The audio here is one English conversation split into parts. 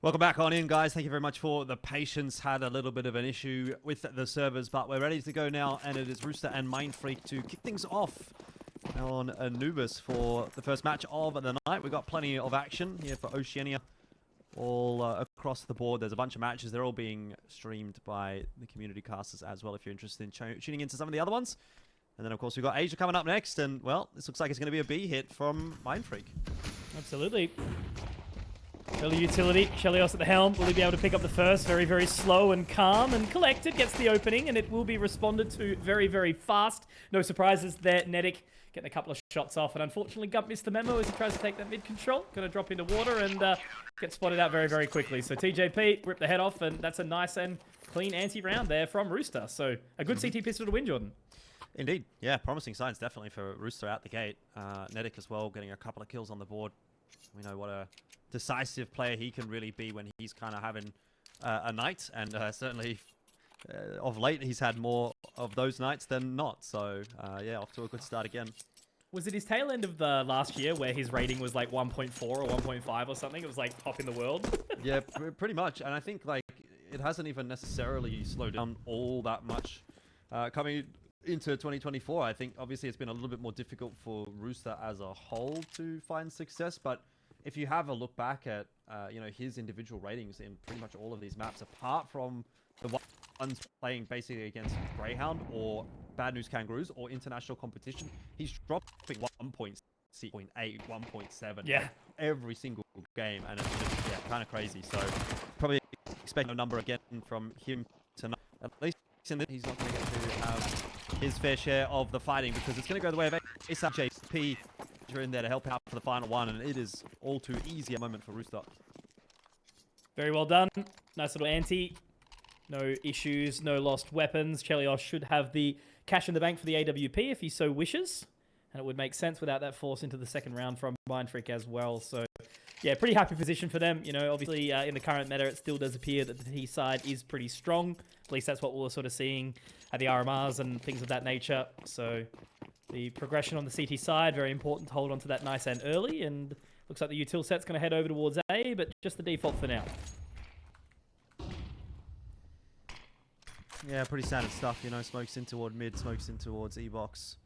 Welcome back on in, guys. Thank you very much for the patience. Had a little bit of an issue with the servers, but we're ready to go now, and it is Rooster and Mindfreak to kick things off on Anubis for the first match of the night. We've got plenty of action here for Oceania all across the board. There's a bunch of matches. They're all being streamed by the community casters as well if you're interested in tuning into some of the other ones. And then, of course, we've got Asia coming up next, and, well, this looks like it's going to be a B hit from Mindfreak. Absolutely. Early utility, Chelleos at the helm. Will he be able to pick up the first? Very, very slow and calm and collected. Gets the opening, and it will be responded to very, very fast. No surprises there. Nedic getting a couple of shots off, and unfortunately, Gump missed the memo as he tries to take that mid control. Going to drop into water and get spotted out very, very quickly. So TJP ripped the head off, and that's a nice and clean anti-round there from Rooster. So a good CT pistol to win, Jordan. Indeed. Yeah, promising signs definitely for Rooster out the gate. Nedic as well, getting a couple of kills on the board. We know what a decisive player he can really be when he's kind of having a night, and certainly of late he's had more of those nights than not. So yeah, off to a good start again. Was it his tail end of the last year where his rating was like 1.4 or 1.5 or something? It was like top in the world. Yeah, pretty much. And I think like it hasn't even necessarily slowed down all that much coming into 2024. I think obviously it's been a little bit more difficult for Rooster as a whole to find success, but if you have a look back at you know, his individual ratings in pretty much all of these maps, apart from the ones playing basically against Greyhound or Bad News Kangaroos or international competition, he's dropping 1.8, 1.7 yeah, every single game, and it's just kind of crazy. So probably expect a number again from him tonight. At least in this, he's not going to get to have his fair share of the fighting, because it's going to go the way of SJP. You're in there to help out for the final one, and it is all too easy a moment for Rooster. Very well done. Nice little anti. No issues, no lost weapons. Chelleos should have the cash in the bank for the AWP if he so wishes. And it would make sense without that force into the second round from Mindfreak as well. So, yeah, pretty happy position for them. You know, obviously, in the current meta, it still does appear that the T side is pretty strong. At least that's what we're sort of seeing at the RMRs and things of that nature. So the progression on the CT side, very important to hold on to that nice and early. And looks like the util set's going to head over towards A, but just the default for now. Yeah, pretty standard stuff, you know, smokes in toward mid, smokes in towards E-box.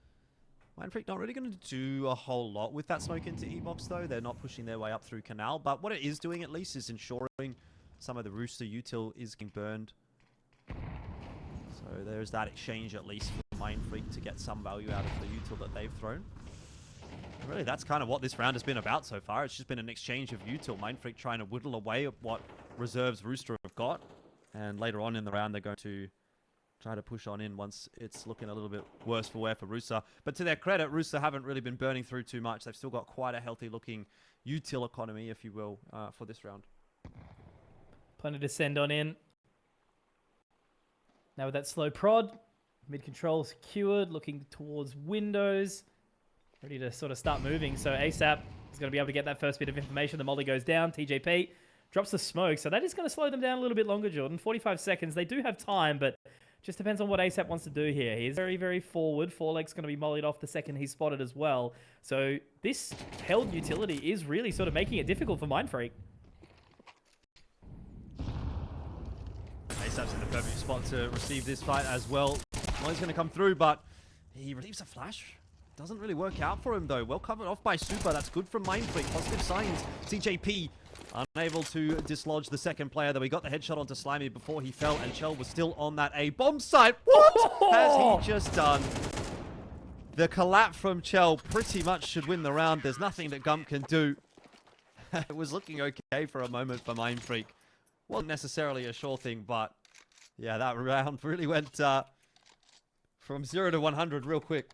Mindfreak not really going to do a whole lot with that smoke into E-box, though. They're not pushing their way up through Canal, but what it is doing, at least, is ensuring some of the Rooster util is getting burned. So there's that exchange, at least, for Mindfreak to get some value out of the util that they've thrown. And really, that's kind of what this round has been about so far. It's just been an exchange of util. Mindfreak trying to whittle away at what reserves Rooster have got. And later on in the round, they're going to try to push on in once it's looking a little bit worse for wear for Rooster. But to their credit, Rooster haven't really been burning through too much. They've still got quite a healthy looking util economy, if you will, for this round. Plenty to send on in. Now with that slow prod, mid control secured, looking towards windows, ready to sort of start moving. So ASAP is going to be able to get that first bit of information. The molly goes down, TJP drops the smoke. So that is going to slow them down a little bit longer, Jordan. 45 seconds. They do have time, but just depends on what ASAP wants to do here. He's very, very forward. Foreleg's going to be mollied off the second he's spotted as well. So this held utility is really sort of making it difficult for Mindfreak. ASAP's in the perfect spot to receive this fight as well. Molly's going to come through, but he receives a flash. Doesn't really work out for him, though. Well covered off by Super. That's good from Mindfreak. Positive signs. TJP unable to dislodge the second player, though he got the headshot onto Sliimey before he fell, and Chell was still on that A bomb site. What has he just done? The collapse from Chell pretty much should win the round. There's nothing that Gump can do. It was looking okay for a moment for Mindfreak. Wasn't necessarily a sure thing, but yeah, that round really went from 0 to 100 real quick.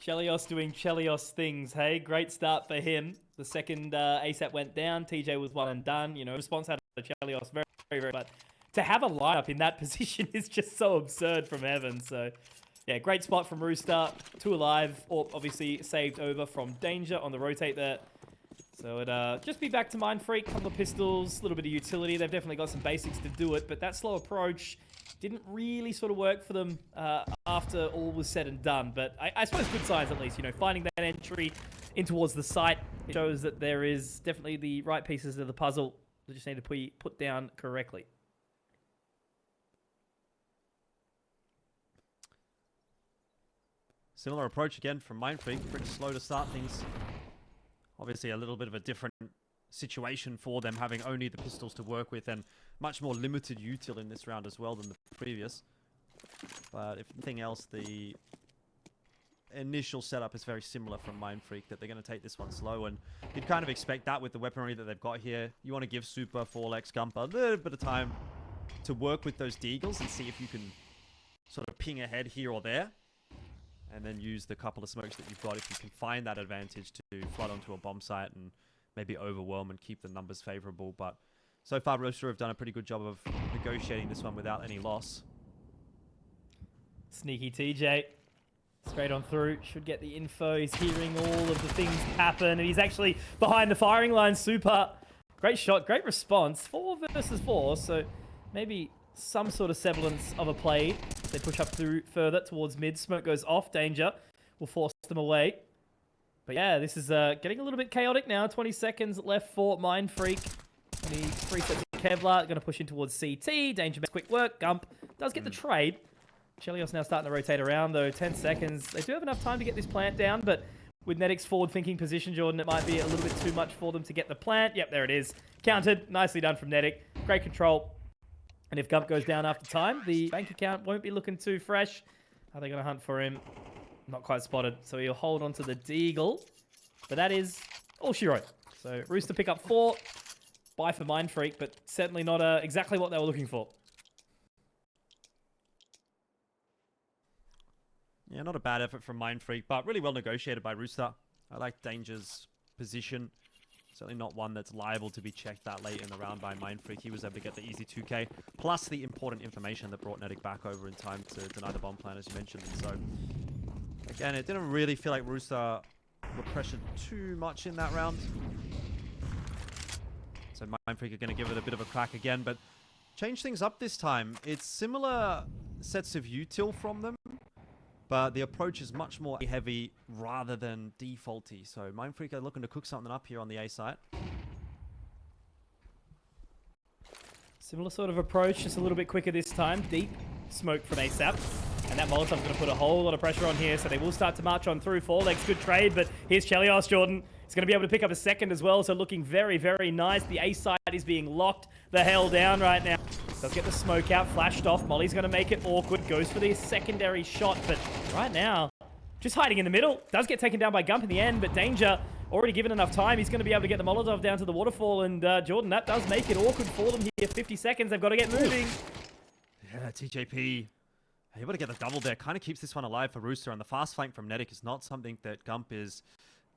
Chelleos doing Chelleos things, hey? Great start for him. The second ASAP went down, TJ was one and done. You know, response out of Chelleos, very, very, very, but to have a lineup in that position is just so absurd from Evan. So, yeah, great spot from Rooster. 2 alive, or obviously saved over from danger on the rotate there. So it just be back to Mindfreak, couple of pistols, a little bit of utility. They've definitely got some basics to do it, but that slow approach didn't really sort of work for them after all was said and done. But I suppose good signs at least, you know, finding that entry in towards the site. It shows that there is definitely the right pieces of the puzzle They just need to be put down correctly. Similar approach again from Mindfreak. Pretty slow to start things. Obviously a little bit of a different situation for them, having only the pistols to work with and much more limited util in this round as well than the previous. But if nothing else, the initial setup is very similar from Mindfreak, that they're going to take this one slow, and you'd kind of expect that with the weaponry that they've got here. You want to give Super, 4Lex, Gump a little bit of time to work with those deagles and see if you can sort of ping ahead here or there, and then use the couple of smokes that you've got if you can find that advantage to flood onto a bomb site and maybe overwhelm and keep the numbers favorable. But so far, Rooster have done a pretty good job of negotiating this one without any loss. Sneaky TJ. Straight on through. Should get the info. He's hearing all of the things happen. And he's actually behind the firing line. Super. Great shot. Great response. 4 versus 4. So maybe some sort of semblance of a play. They push up through further towards mid. Smoke goes off. Danger will force them away. But yeah, this is getting a little bit chaotic now. 20 seconds left for Mindfreak. 23 sets of Kevlar. Going to push in towards CT. Danger makes quick work. Gump does get the trade. Chelleos now starting to rotate around, though. 10 seconds. They do have enough time to get this plant down, but with Nedic's forward-thinking position, Jordan, it might be a little bit too much for them to get the plant. Yep, there it is. Counted. Nicely done from Nedic. Great control. And if Gump goes down after time, the bank account won't be looking too fresh. Are they going to hunt for him? Not quite spotted. So he'll hold on to the deagle. But that is all she wrote. So Rooster pick up 4. Buy for Mindfreak, but certainly not exactly what they were looking for. Yeah, not a bad effort from Mindfreak, but really well negotiated by Rooster. I like Danger's position. Certainly not one that's liable to be checked that late in the round by Mindfreak. He was able to get the easy 2k, plus the important information that brought Nedic back over in time to deny the bomb plan, as you mentioned. And so, again, it didn't really feel like Rooster were pressured too much in that round. So Mindfreak are going to give it a bit of a crack again, but change things up this time. It's similar sets of util from them, but the approach is much more heavy rather than defaulty. So Mindfreak are looking to cook something up here on the A site. Similar sort of approach, just a little bit quicker this time. Deep smoke from ASAP. And that Molotov's going to put a whole lot of pressure on here, so they will start to march on through. 4Legs, good trade, but here's Chelleos, Jordan. He's going to be able to pick up a second as well, so looking very, very nice. The A side is being locked the hell down right now. Does get the smoke out, flashed off. Molly's going to make it awkward, goes for the secondary shot, but right now, just hiding in the middle. Does get taken down by Gump in the end, but Danger already given enough time. He's going to be able to get the Molotov down to the waterfall, and Jordan, that does make it awkward for them here. 50 seconds, they've got to get moving. Yeah, TJP able to get the double there. Kind of keeps this one alive for Rooster, and the fast flank from Nedic is not something that Gump is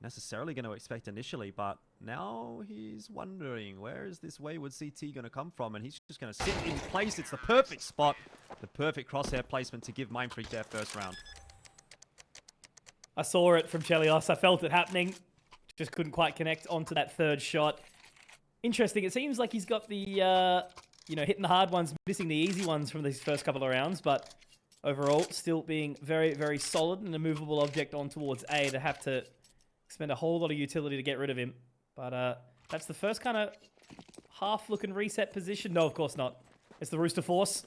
necessarily going to expect initially, but now he's wondering, where is this wayward CT going to come from? And he's just going to sit in place. It's the perfect spot, the perfect crosshair placement to give Mindfreak their first round. I saw it from Chelleos. I felt it happening. Just couldn't quite connect onto that third shot. Interesting. It seems like he's got the, hitting the hard ones, missing the easy ones from these first couple of rounds, but overall, still being very, very solid and a movable object on towards A. They have to spend a whole lot of utility to get rid of him. But that's the first kind of half-looking reset position. No, of course not. It's the Rooster Force.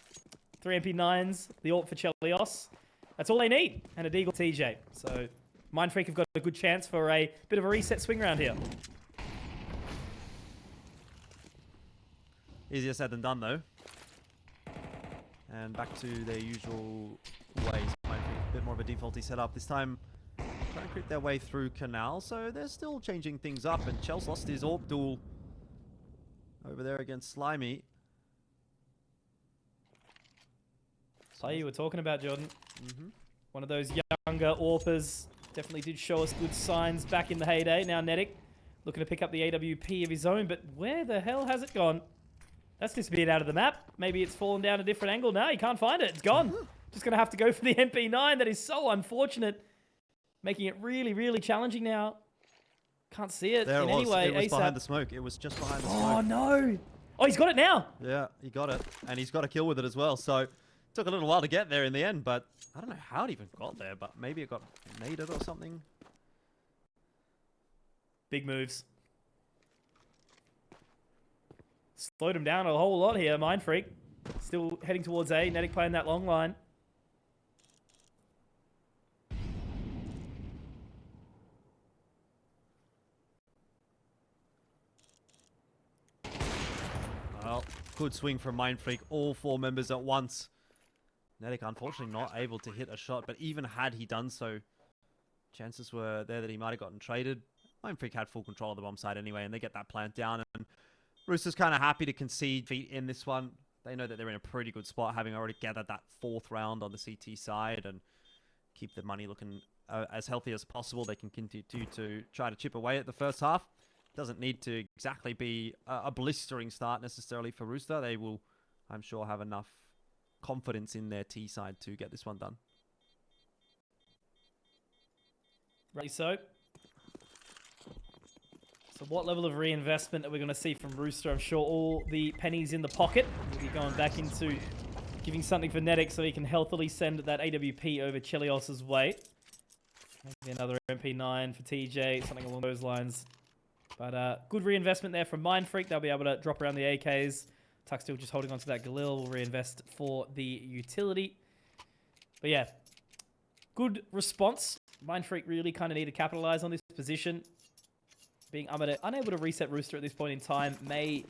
3 MP9s, the ult for Chelleos. That's all they need. And a Deagle TJ. So Mindfreak have got a good chance for a bit of a reset swing round here. Easier said than done, though. And back to their usual ways. A bit more of a defaulty setup. This time, trying to creep their way through Canal, so they're still changing things up. And Chel's lost his AWP duel over there against sliimey. Play you were talking about, Jordan. One of those younger AWPers. Definitely did show us good signs back in the heyday. Now Nedic looking to pick up the AWP of his own, but where the hell has it gone? That's disappeared out of the map. Maybe it's fallen down a different angle now. You can't find it. It's gone. Just going to have to go for the MP9. That is so unfortunate. Making it really, really challenging now. Can't see it there in it was. any way. It was ASAP. behind the smoke. It was just behind the smoke. Oh, no. Oh, he's got it now. Yeah, he got it. And he's got a kill with it as well. So took a little while to get there in the end, but I don't know how it even got there, but maybe it got naded or something. Big moves. slowed him down a whole lot here. Mindfreak still heading towards A. Nedic playing that long line. Well, good swing from Mindfreak. All 4 members at once. Nedic unfortunately not able to hit a shot, but even had he done so, chances were there that he might have gotten traded. Mindfreak had full control of the bomb site anyway, and they get that plant down. And Rooster's kind of happy to concede feet in this one. They know that they're in a pretty good spot, having already gathered that 4th round on the CT side and keep the money looking as healthy as possible. They can continue to try to chip away at the first half. Doesn't need to exactly be a blistering start necessarily for Rooster. They will, I'm sure, have enough confidence in their T side to get this one done. Right, so what level of reinvestment are we going to see from Rooster? I'm sure all the pennies in the pocket will be going back into giving something for Nedic so he can healthily send that AWP over Chelleos' way. Maybe another MP9 for TJ, something along those lines. But good reinvestment there from Mindfreak. They'll be able to drop around the AKs. Tuck still just holding on to that Galil. Will reinvest for the utility. But yeah, good response. Mindfreak really kind of need to capitalize on this position. Being unable to reset Rooster at this point in time may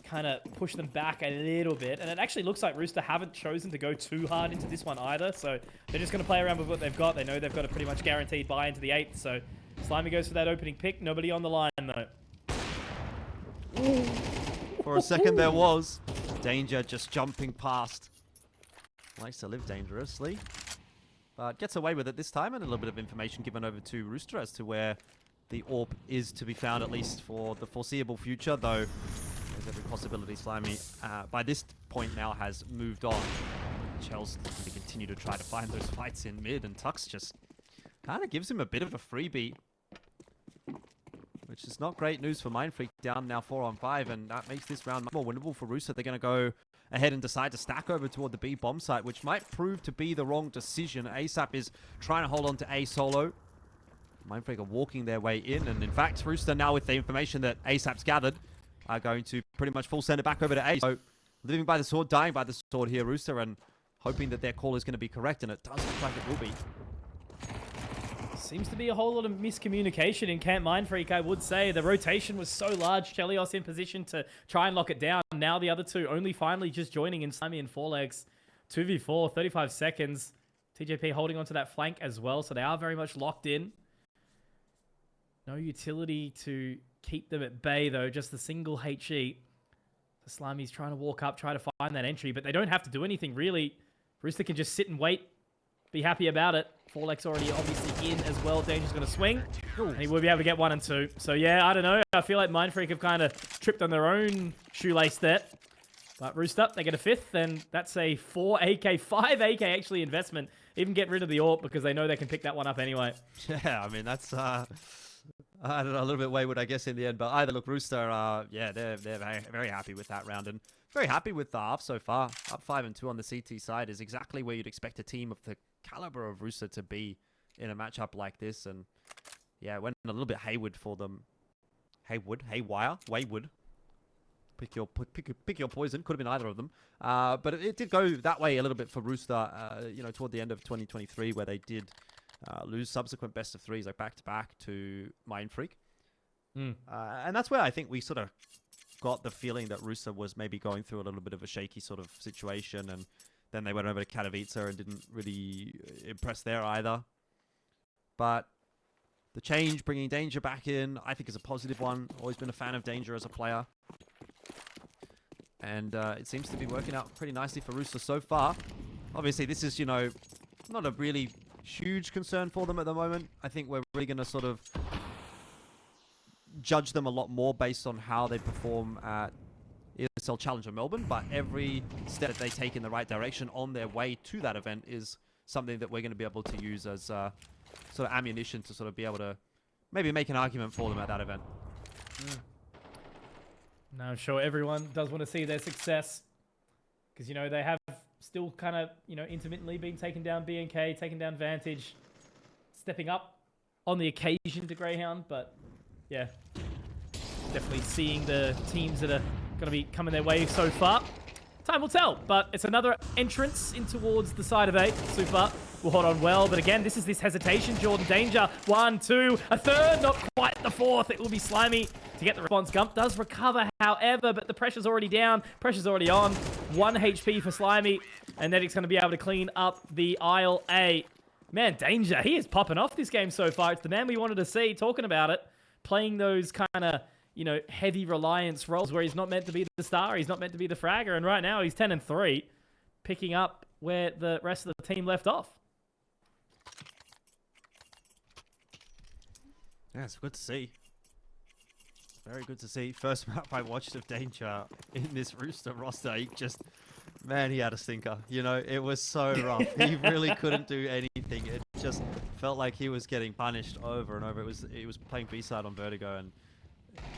kind of push them back a little bit. And it actually looks like Rooster haven't chosen to go too hard into this one either. So they're just going to play around with what they've got. They know they've got a pretty much guaranteed buy into the 8th. So sliimey goes for that opening pick. Nobody on the line though. For a second there was. Danger just jumping past. Likes to live dangerously. But gets away with it this time, and a little bit of information given over to Rooster as to where the AWP is to be found, at least for the foreseeable future, though there's every possibility sliimey, by this point now, has moved on. Chel's looking to continue to try to find those fights in mid, and Tux just kind of gives him a bit of a freebie, which is not great news for Mindfreak, down now 4-on-5, and that makes this round much more winnable for Rooster. They're going to go ahead and decide to stack over toward the B bomb site, which might prove to be the wrong decision. ASAP is trying to hold on to A solo. Mindfreak are walking their way in, and in fact, Rooster now with the information that ASAP's gathered are going to pretty much full send it back over to A. So living by the sword, dying by the sword here, Rooster, and hoping that their call is going to be correct, and it does look like it will be. Seems to be a whole lot of miscommunication in Camp Mindfreak, I would say. The rotation was so large, Chelleos in position to try and lock it down. Now the other two only finally just joining in sliimey and 4legs. 2v4, 35 seconds. TJP holding onto that flank as well, so they are very much locked in. No utility to keep them at bay, though. Just the single HE. So sliimey's trying to walk up, try to find that entry, but they don't have to do anything, really. Rooster can just sit and wait. Be happy about it. 4legs already obviously in as well. Danger's going to swing. And he will be able to get 1 and 2. So yeah, I don't know. I feel like Mindfreak have kind of tripped on their own shoelace there. But Rooster, they get a 5th, and that's a 4 AK, 5 AK actually investment. Even get rid of the AWP because they know they can pick that one up anyway. Yeah, I mean, that's, I don't know, a little bit wayward, I guess, in the end. But either look, Rooster, yeah, they're very happy with that round. And very happy with the half so far. Up 5 and 2 on the CT side is exactly where you'd expect a team of the caliber of Rooster to be in a matchup like this. And yeah, it went a little bit hayward for them. Wayward. Pick your poison. Could have been either of them. But it did go that way a little bit for Rooster, you know, toward the end of 2023, where they did lose subsequent best of 3s, like back-to-back to Mindfreak. And that's where I think we sort of got the feeling that Rooster was maybe going through a little bit of a shaky sort of situation, and then they went over to Katowice and didn't really impress there either. But the change, bringing Danger back in, I think is a positive one. Always been a fan of Danger as a player. And it seems to be working out pretty nicely for Rooster so far. Obviously, this is, you know, not a really huge concern for them at the moment. I think we're really going to sort of judge them a lot more based on how they perform at ESL Challenger Melbourne. But every step that they take in the right direction on their way to that event is something that we're going to be able to use as sort of ammunition to sort of be able to maybe make an argument for them at that event. Now, I'm sure everyone does want to see their success because, you know, they have still kind of, you know, intermittently been taken down BNK, taken down Vantage, stepping up on the occasion to Greyhound. But yeah, definitely seeing the teams that are going to be coming their way so far. Time will tell, but it's another entrance in towards the side of A. Super will hold on well, but again, this is this hesitation. Jordan Danger, 1, 2, a third, not quite the fourth. It will be sliimey to get the response. Gump does recover, however, but the pressure's already down. Pressure's already on. 1 HP for sliimey, and then it's going to be able to clean up the aisle A. Man, Danger, he is popping off this game so far. It's the man we wanted to see, talking about it, playing those kind of, you know, heavy reliance roles where he's not meant to be the star, he's not meant to be the fragger, and right now he's 10-3, picking up where the rest of the team left off. Yeah, it's good to see. Very good to see. First map I watched of Danger in this Rooster roster, he just, man, he had a stinker. You know, it was so rough. He really couldn't do anything. It just felt like he was getting punished over and over. He was playing B-side on Vertigo and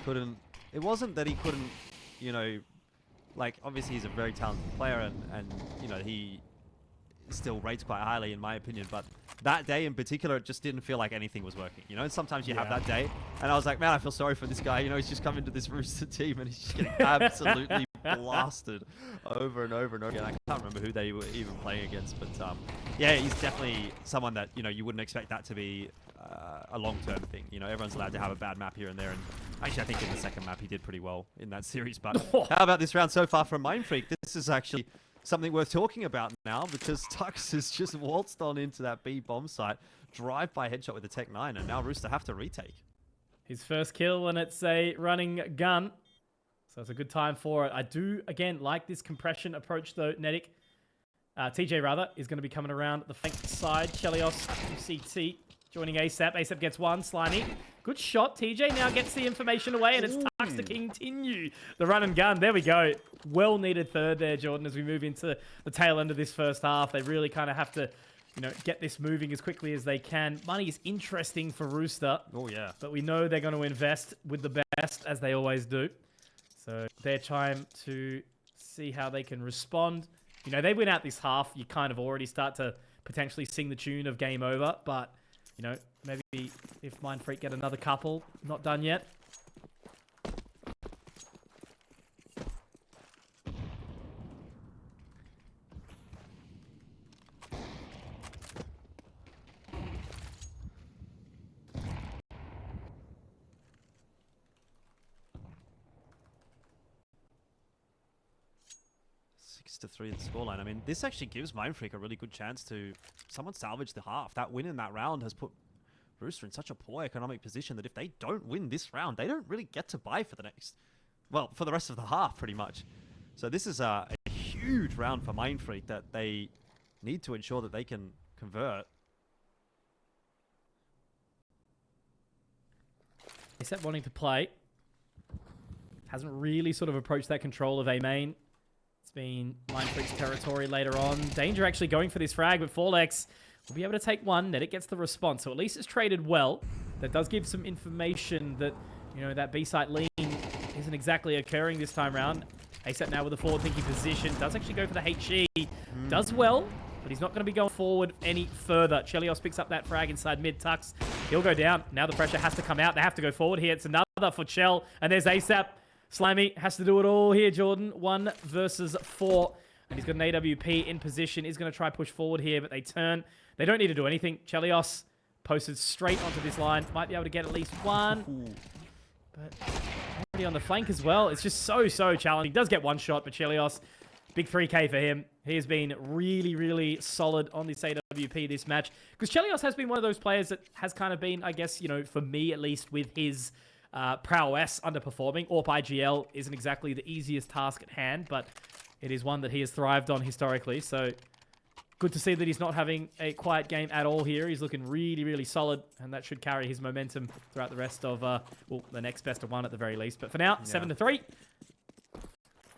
couldn't. It wasn't that he couldn't, you know, like obviously he's a very talented player and you know he still rates quite highly in my opinion, but that day in particular it just didn't feel like anything was working, you know. And sometimes you have that day and I was like, man, I feel sorry for this guy, you know. He's just come into this Rooster team and he's just getting absolutely blasted over and over and over again. I can't remember who they were even playing against, but yeah, he's definitely someone that, you know, you wouldn't expect that to be a long-term thing. You know, everyone's allowed to have a bad map here and there, and actually I think in the second map he did pretty well in that series. But how about this round so far from Mindfreak? This is actually something worth talking about now, because Tux has just waltzed on into that B bomb site, drive-by headshot with the Tech 9, and now Rooster have to retake. His first kill, and it's a running gun, so it's a good time for it. I do, again, like this compression approach, though, Nedic. TJ, rather, is going to be coming around the flank side. Chelleos, UCT, joining ASAP. ASAP gets one. sliimey. Good shot. TJ now gets the information away, and it's Tux to continue the run and gun. There we go. Well-needed third there, Jordan, as we move into the tail end of this first half. They really kind of have to, you know, get this moving as quickly as they can. Money is interesting for Rooster. Oh, yeah. But we know they're going to invest with the best, as they always do. So their time to see how they can respond. You know, they win out this half, you kind of already start to potentially sing the tune of game over. But, you know, maybe if Mindfreak get another couple, not done yet. To 3 in the scoreline. I mean, this actually gives Mindfreak a really good chance to someone salvage the half. That win in that round has put Rooster in such a poor economic position that if they don't win this round, they don't really get to buy for the next, well, for the rest of the half, pretty much. So this is a huge round for Mindfreak that they need to ensure that they can convert. Except wanting to play. Hasn't really sort of approached that control of A main. It's been Mindfreak's territory later on. Danger actually going for this frag, but Forlex will be able to take one. Nedic gets the response, so at least it's traded well. That does give some information that, you know, that B-site lean isn't exactly occurring this time around. ASAP now with a forward-thinking position. Does actually go for the HE. Does well, but he's not going to be going forward any further. Chelleos picks up that frag inside mid. Tux, he'll go down. Now the pressure has to come out. They have to go forward here. It's another for Chell, and there's ASAP. sliimey has to do it all here, Jordan. 1 versus 4. And he's got an AWP in position. He's going to try push forward here, but they turn. They don't need to do anything. Chelleos posted straight onto this line. Might be able to get at least one. But already on the flank as well. It's just so challenging. He does get one shot, but Chelleos, big 3K for him. He has been really solid on this AWP this match. Because Chelleos has been one of those players that has kind of been, I guess, you know, for me at least, with his prowess underperforming. AWP IGL isn't exactly the easiest task at hand, but it is one that he has thrived on historically. So good to see that he's not having a quiet game at all here. He's looking really solid, and that should carry his momentum throughout the rest of, well, the next best of 1 at the very least. But for now, 7-3.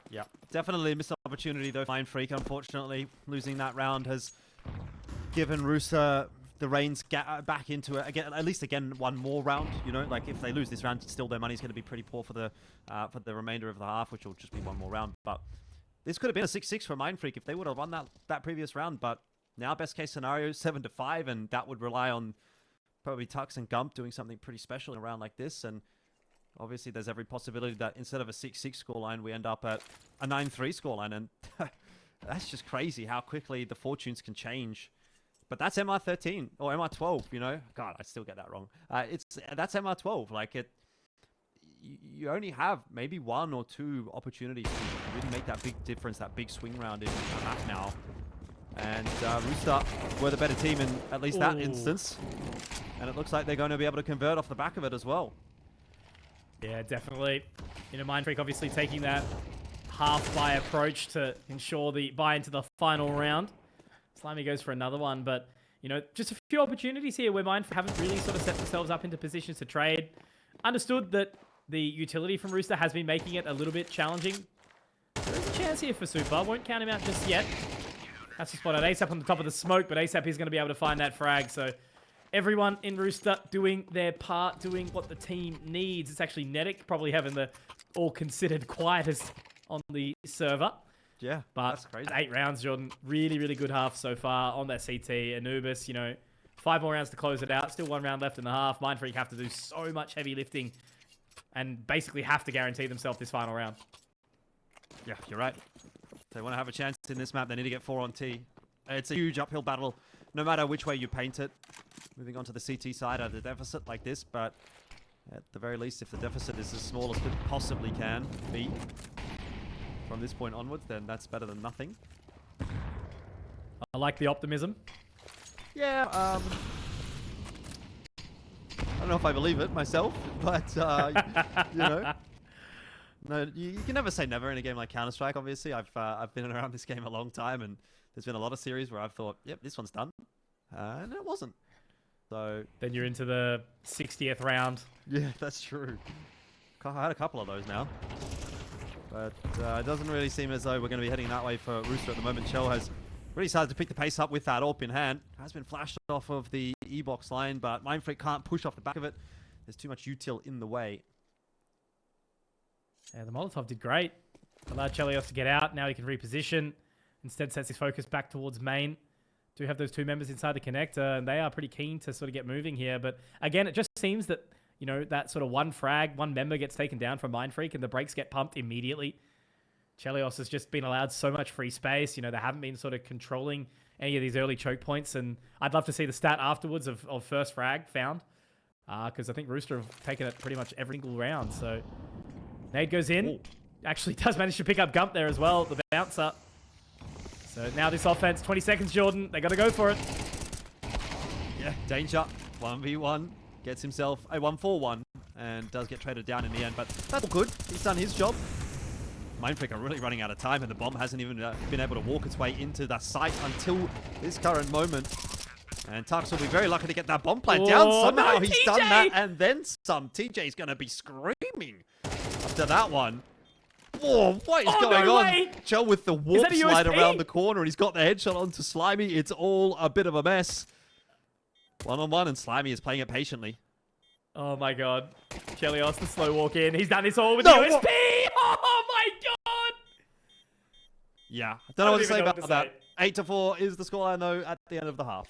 Yeah, definitely a missed opportunity though. Mindfreak, unfortunately, losing that round has given Rooster the reins back into it again. At least again, one more round. You know, like if they lose this round, still their money's going to be pretty poor for the remainder of the half, which will just be one more round. But this could have been a 6-6 for Mindfreak if they would have won that previous round. But now, best case scenario, 7-5, and that would rely on probably Tux and Gump doing something pretty special in a round like this. And obviously there's every possibility that instead of a 6-6 scoreline, we end up at a 9-3 scoreline. And that's just crazy how quickly the fortunes can change. But that's MR13 or MR12, you know? God, I still get that wrong. That's MR12. Like, you only have maybe 1 or 2 opportunities to really make that big difference, that big swing round in the map now. And Rooster were the better team in at least that instance. And it looks like they're going to be able to convert off the back of it as well. Yeah, definitely. You know, Mindfreak obviously taking that half-buy approach to ensure the buy into the final round. sliimey goes for another one, but, you know, just a few opportunities here where Mindfreak haven't really sort of set themselves up into positions to trade. Understood that the utility from Rooster has been making it a little bit challenging. There is a chance here for Super. Won't count him out just yet. That's the spot at ASAP on the top of the smoke, but ASAP is going to be able to find that frag. So everyone in Rooster doing their part, doing what the team needs. It's actually Netic probably having the all-considered quietest on the server. Yeah, but that's crazy. 8 rounds, Jordan. Really, really good half so far on that CT. Anubis, you know, 5 more rounds to close it out. Still 1 round left in the half. Mindfreak have to do so much heavy lifting and basically have to guarantee themselves this final round. Yeah, you're right. If they want to have a chance in this map, they need to get 4 on T. It's a huge uphill battle, no matter which way you paint it. Moving on to the CT side at a deficit like this, but at the very least, if the deficit is as small as it possibly can be from this point onwards, then that's better than nothing. I like the optimism. Yeah, I don't know if I believe it myself, but, you know. No, you can never say never in a game like Counter-Strike, obviously. I've been around this game a long time, and there's been a lot of series where I've thought, yep, this one's done. And it wasn't. So then you're into the 60th round. Yeah, that's true. I had a couple of those now. But it doesn't really seem as though we're going to be heading that way for Rooster at the moment. Chell has really started to pick the pace up with that AWP in hand. Has been flashed off of the E-box line, but Mindfreak can't push off the back of it. There's too much util in the way. Yeah, the Molotov did great. Allowed Chelleos to get out. Now he can reposition. Instead sets his focus back towards main. Do have those 2 members inside the connector, and they are pretty keen to sort of get moving here. But again, it just seems that, you know, that sort of 1 frag, 1 member gets taken down from Mindfreak, and the brakes get pumped immediately. Chelleos has just been allowed so much free space. You know, they haven't been sort of controlling any of these early choke points, and I'd love to see the stat afterwards of first frag found, because I think Rooster have taken it pretty much every single round. So nade goes in. Ooh. Actually does manage to pick up Gump there as well, the bouncer. So now this offense, 20 seconds, Jordan. They got to go for it. Yeah, danger. 1v1. Gets himself a 1-4-1 and does get traded down in the end. But that's all good. He's done his job. Mindfreak are really running out of time, and the bomb hasn't even been able to walk its way into the site until this current moment. And Tux will be very lucky to get that bomb plant down. Somehow no, he's TJ! done that, and then some. TJ's going to be screaming after that one. Whoa, what is going on? Chell with the warp slide around the corner, and he's got the headshot onto sliimey. It's all a bit of a mess. 1-on-1, and sliimey is playing it patiently. Oh my god. Chelleos, the slow walk in. He's done this all with USP! Oh my god! Yeah, I don't know what to say about that. 8-4 is the scoreline, though, at the end of the half.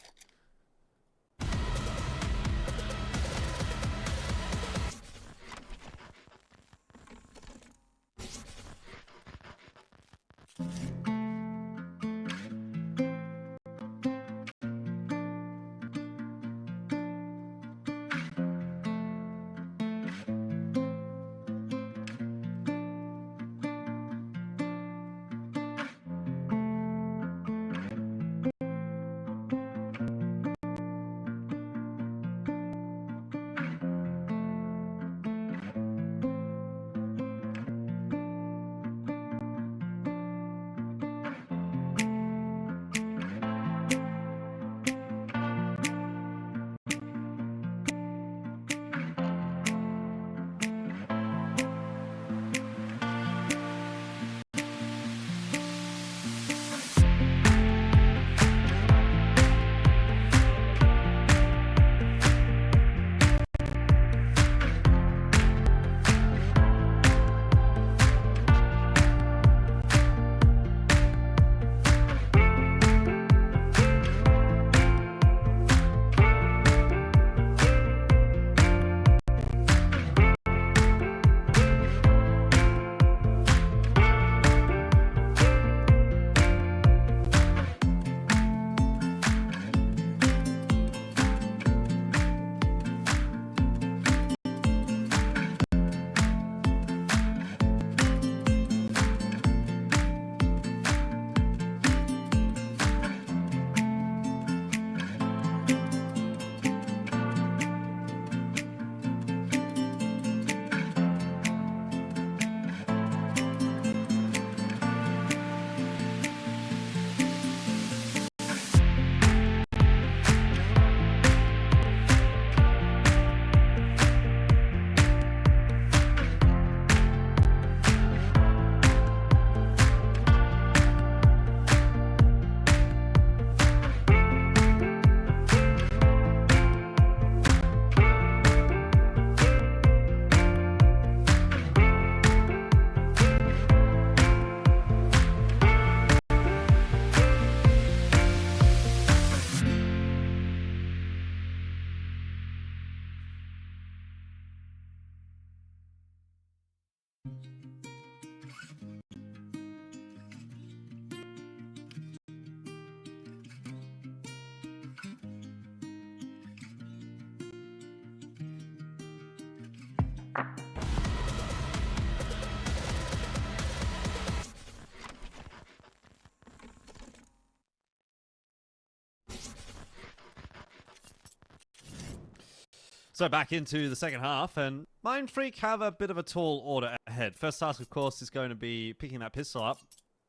So back into the second half, and Mindfreak have a bit of a tall order ahead. First task, of course, is going to be picking that pistol up,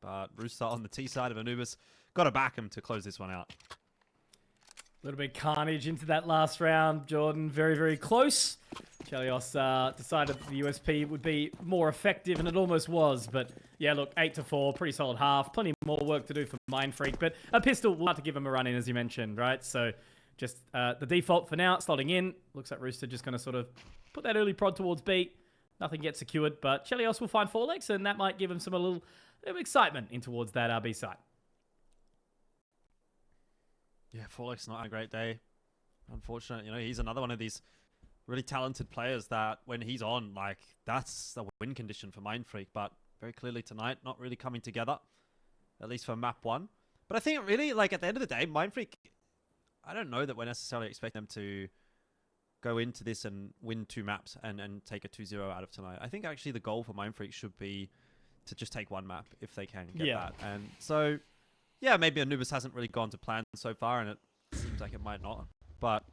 but Rooster on the T side of Anubis got to back him to close this one out. A little bit of carnage into that last round, Jordan. Very, very close. Chelleos decided that the USP would be more effective, and it almost was. But yeah, look, 8-4, pretty solid half. Plenty more work to do for Mindfreak, but a pistol will have to give him a run in, as you mentioned, right? So just the default for now, slotting in. Looks like Rooster just going to sort of put that early prod towards B. Nothing gets secured, but Chelleos will find 4 legs, and that might give him a little excitement in towards that RB side. Yeah, Forlex not a great day. Unfortunate, you know, he's another one of these really talented players that when he's on, like, that's the win condition for Mindfreak, but very clearly tonight, not really coming together, at least for map 1. But I think really, like, at the end of the day, Mindfreak, I don't know that we're necessarily expecting them to go into this and win 2 maps and take a 2-0 out of tonight. I think actually the goal for Mindfreak should be to just take 1 map if they can get that. And so, yeah, maybe Anubis hasn't really gone to plan so far, and it seems like it might not. But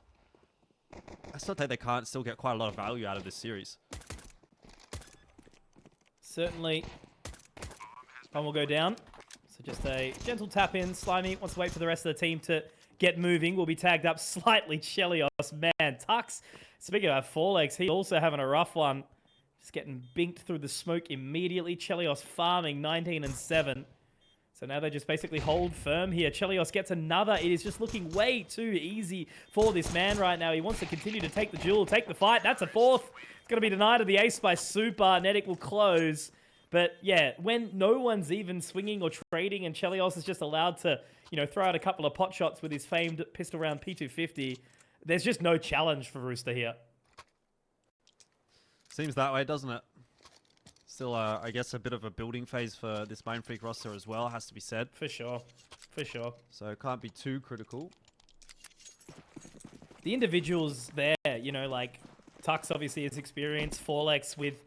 I still think they can't still get quite a lot of value out of this series. Certainly. One will go down. So just a gentle tap in. sliimey wants to wait for the rest of the team to get moving. Will be tagged up slightly. Chelleos, man. Tux, speaking of 4 legs, he also having a rough one. Just getting binked through the smoke immediately. Chelleos farming 19-7. So now they just basically hold firm here. Chelleos gets another. It is just looking way too easy for this man right now. He wants to continue to take the duel, take the fight. That's a 4th. It's going to be denied of the ace by Super. Netic will close. But yeah, when no one's even swinging or trading and Chelleos is just allowed to, you know, throw out a couple of pot shots with his famed pistol round P250, there's just no challenge for Rooster here. Seems that way, doesn't it? Still, I guess, a bit of a building phase for this Mindfreak roster as well, has to be said. For sure. For sure. So it can't be too critical. The individuals there, you know, like Tux obviously has experienced Forlex with,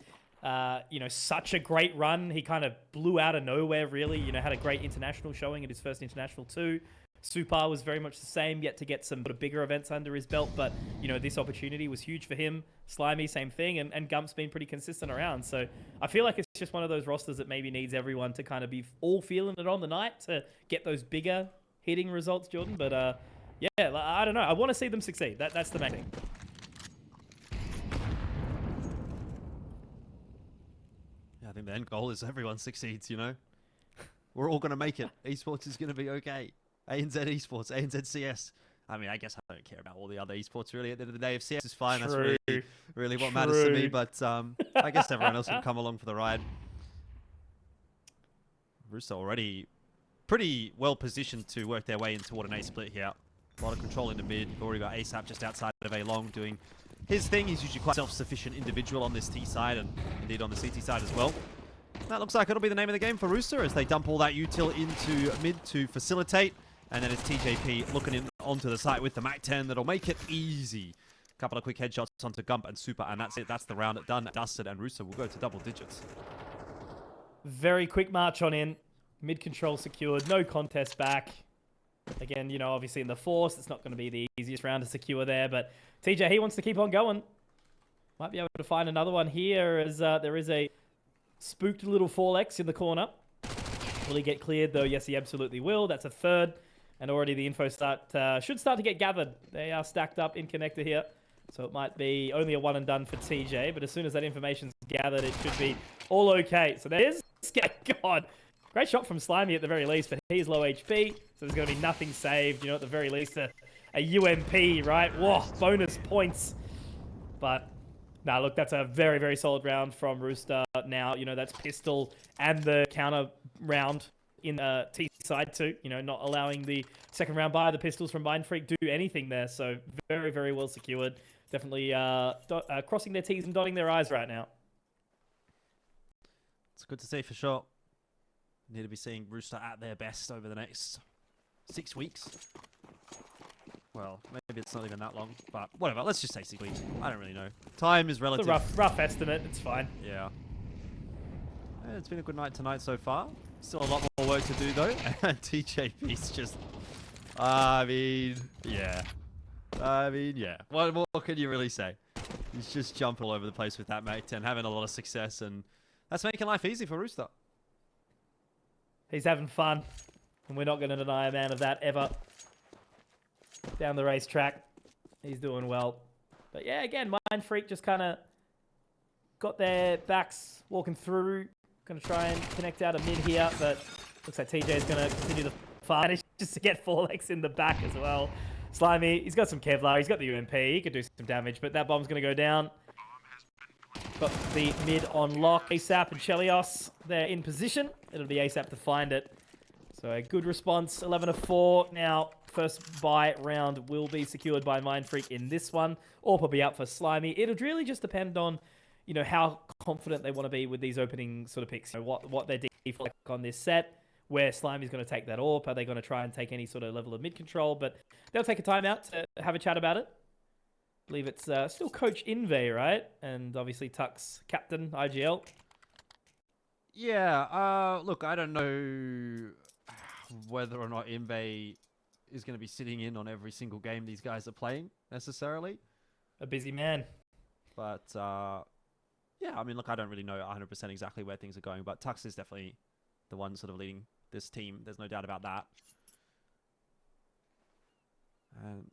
you know, such a great run. He kind of blew out of nowhere, really. You know, had a great international showing at his first international too. Super was very much the same, yet to get some sort of bigger events under his belt. But, you know, this opportunity was huge for him. sliimey, same thing. And Gump's been pretty consistent around. So I feel like it's just one of those rosters that maybe needs everyone to kind of be all feeling it on the night to get those bigger hitting results, Jordan. But, yeah, I don't know. I want to see them succeed. That's the main thing. Yeah, I think the end goal is everyone succeeds, you know? We're all going to make it. Esports is going to be okay. ANZ Esports, ANZ CS. I mean, I guess I don't care about all the other esports, really. At the end of the day, if CS is fine, True. that's really what matters to me. But I guess everyone else can come along for the ride. Rooster already pretty well positioned to work their way in toward an A split here. A lot of control in the mid. We've already got ASAP just outside of A long doing his thing. He's usually quite self-sufficient individual on this T side and indeed on the CT side as well. That looks like it'll be the name of the game for Rooster as they dump all that util into mid to facilitate. And then it's TJP looking in onto the site with the MAC-10 that'll make it easy. Couple of quick headshots onto Gump and Super, and that's it. That's the round done, dusted, and Rooster will go to double digits. Very quick march on in. Mid control secured. No contest back. Again, you know, obviously in the Force, it's not going to be the easiest round to secure there. But TJ, he wants to keep on going. Might be able to find another one here as there is a spooked little 4X in the corner. Will he get cleared, though? Yes, he absolutely will. That's a 3rd. And already the info should start to get gathered. They are stacked up in connector here. So it might be only a 1 and done for TJ. But as soon as that information's gathered, it should be all okay. So there is... God. Great shot from sliimey at the very least. But he's low HP. So there's going to be nothing saved. You know, at the very least, a UMP, right? Whoa, bonus points. But... Nah, look, that's a very, very solid round from Rooster. Now, you know, that's pistol and the counter round in T side too. You know, not allowing the second round by the pistols from Mindfreak do anything there. So very, very well secured. Definitely crossing their T's and dotting their I's right now. It's good to see for sure. Need to be seeing Rooster at their best over the next 6 weeks. Well, maybe it's not even that long, but whatever. Let's just say 6 weeks. I don't really know. Time is relative. It's a rough estimate. It's fine. Yeah. It's been a good night tonight so far. Still a lot more work to do, though. And TJP's just... I mean, yeah. I mean, yeah. What more can you really say? He's just jumping all over the place with that, mate, and having a lot of success, and that's making life easy for Rooster. He's having fun, and we're not going to deny a man of that ever. Down the racetrack, he's doing well. But yeah, again, Mindfreak just kind of got their backs walking through. Going to try and connect out a mid here, but looks like TJ is going to continue the fight just to get 4 legs in the back as well. sliimey, he's got some Kevlar, he's got the UMP, he could do some damage, but that bomb's going to go down. Got the mid on lock. ASAP and Chelleos, they're in position. It'll be ASAP to find it. So a good response, 11 of 4. Now, first buy round will be secured by Mindfreak in this one. Or probably out for sliimey. It'll really just depend on, you know, how confident they want to be with these opening sort of picks. You know, what their default on this set. Where sliimey's going to take that AWP. Are they going to try and take any sort of level of mid control? But they'll take a timeout to have a chat about it. I believe it's still Coach Inve, right? And obviously Tuck's captain, IGL. Yeah, look, I don't know whether or not Inve is going to be sitting in on every single game these guys are playing, necessarily. A busy man. But, yeah, I mean, look, I don't really know 100% exactly where things are going, but Tux is definitely the one sort of leading this team. There's no doubt about that. And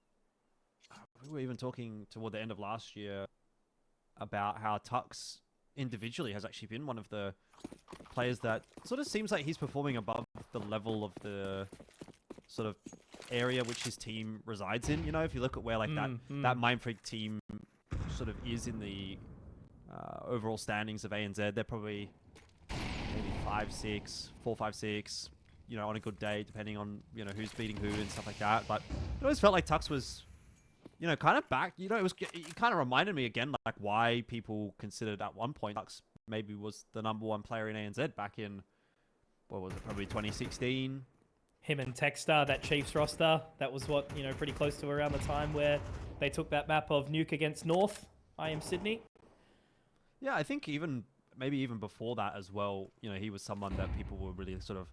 we were even talking toward the end of last year about how Tux individually has actually been one of the players that sort of seems like he's performing above the level of the sort of area which his team resides in. You know, if you look at where like that Mindfreak team sort of is in the overall standings of ANZ, they're probably maybe 5, 6, 4, 5, 6. You know, on a good day, depending on, you know, who's beating who and stuff like that. But it always felt like Tux was, you know, kind of back. You know, it kind of reminded me again, like, why people considered at one point Tux maybe was the #1 player in ANZ back in, what was it, probably 2016. Him and Techstar, that Chiefs roster, that was what, you know, pretty close to around the time where they took that map of Nuke against North, IM Sydney. Yeah, I think maybe even before that as well, you know, he was someone that people were really sort of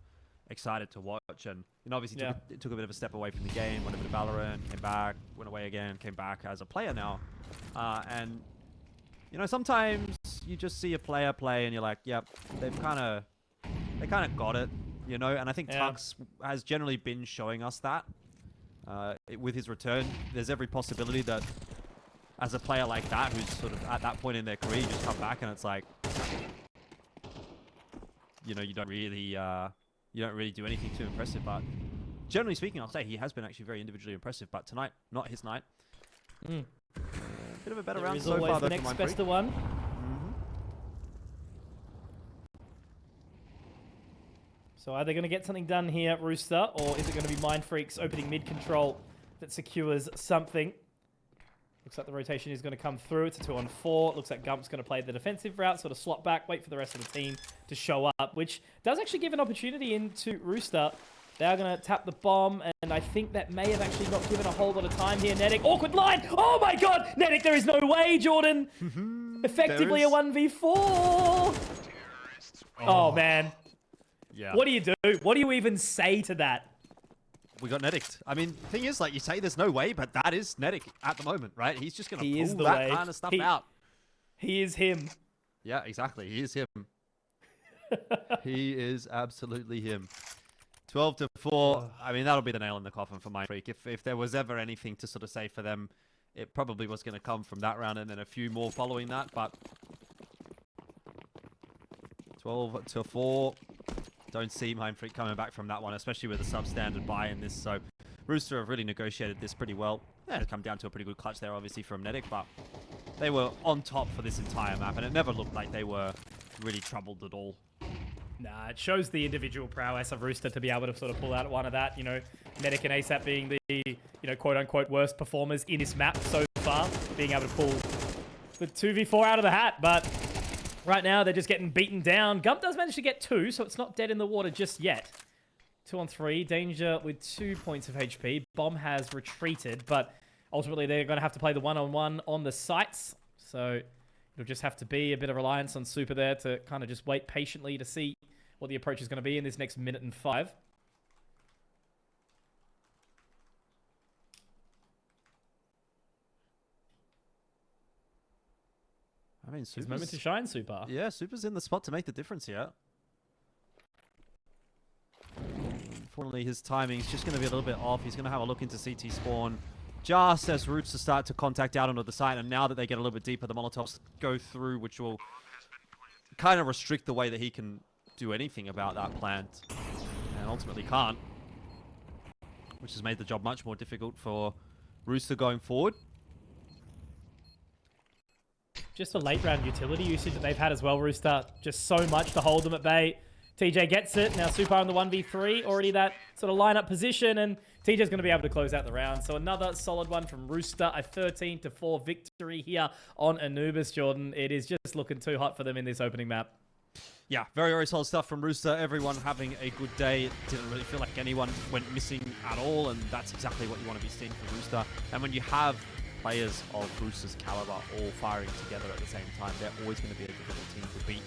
excited to watch, and you know, obviously took a bit of a step away from the game, went a bit of Valorant, came back, went away again, came back as a player now, and you know, sometimes you just see a player play and you're like, yep, they kind of got it, you know, and I think Tux has generally been showing us that with his return. There's every possibility that as a player like that, who's sort of at that point in their career, you just come back and it's like, you know, you don't really do anything too impressive, but generally speaking, I'll say he has been actually very individually impressive, but tonight, not his night. Bit of a better round so far, though, the next best of one. So are they going to get something done here, Rooster, or is it going to be Mindfreak's opening mid control that secures something? Looks like the rotation is going to come through. It's a 2-on-4. Looks like Gump's going to play the defensive route, sort of slot back, wait for the rest of the team to show up, which does actually give an opportunity into Rooster. They are going to tap the bomb, and I think that may have actually not given a whole lot of time here. Nedic, awkward line! Oh my god! Nedic, there is no way, Jordan! Effectively a 1v4! Oh man. Yeah. What do you do? What do you even say to that? We got Nedic. I mean, the thing is, like, you say there's no way, but that is Nedic at the moment, right? He's just going to pull that kind of stuff out. He is him. Yeah, exactly. He is him. He is absolutely him. 12-4. I mean, that'll be the nail in the coffin for Mindfreak. If there was ever anything to sort of say for them, it probably was going to come from that round and then a few more following that, but 12-4. Don't see Mindfreak coming back from that one, especially with a substandard buy in this. So Rooster have really negotiated this pretty well. Yeah, it come down to a pretty good clutch there, obviously, from Nedic, but they were on top for this entire map, and it never looked like they were really troubled at all. Nah, it shows the individual prowess of Rooster to be able to sort of pull out one of that. You know, Nedic and ASAP being the, you know, quote-unquote worst performers in this map so far, being able to pull the 2v4 out of the hat, but right now, they're just getting beaten down. Gump does manage to get 2, so it's not dead in the water just yet. 2-on-3. Danger with 2 points of HP. Bomb has retreated, but ultimately they're going to have to play the 1-on-1 on the sites. So it'll just have to be a bit of reliance on Super there to kind of just wait patiently to see what the approach is going to be in this next minute and 5. I mean, His moment to shine, Super. Yeah, Super's in the spot to make the difference here. Unfortunately, his timing's just going to be a little bit off. He's going to have a look into CT spawn just as Rooster start to contact out onto the site. And now that they get a little bit deeper, the Molotovs go through, which will kind of restrict the way that he can do anything about that plant. And ultimately can't. Which has made the job much more difficult for Rooster going forward. Just the late round utility usage that they've had as well, Rooster. Just so much to hold them at bay. TJ gets it. Now Super on the 1v3. Already that sort of lineup position. And TJ's going to be able to close out the round. So another solid one from Rooster. A 13-4 victory here on Anubis, Jordan. It is just looking too hot for them in this opening map. Yeah, very, very solid stuff from Rooster. Everyone having a good day. It didn't really feel like anyone went missing at all. And that's exactly what you want to be seeing from Rooster. And when you have players of Rooster's caliber all firing together at the same time, they're always going to be a difficult team to beat.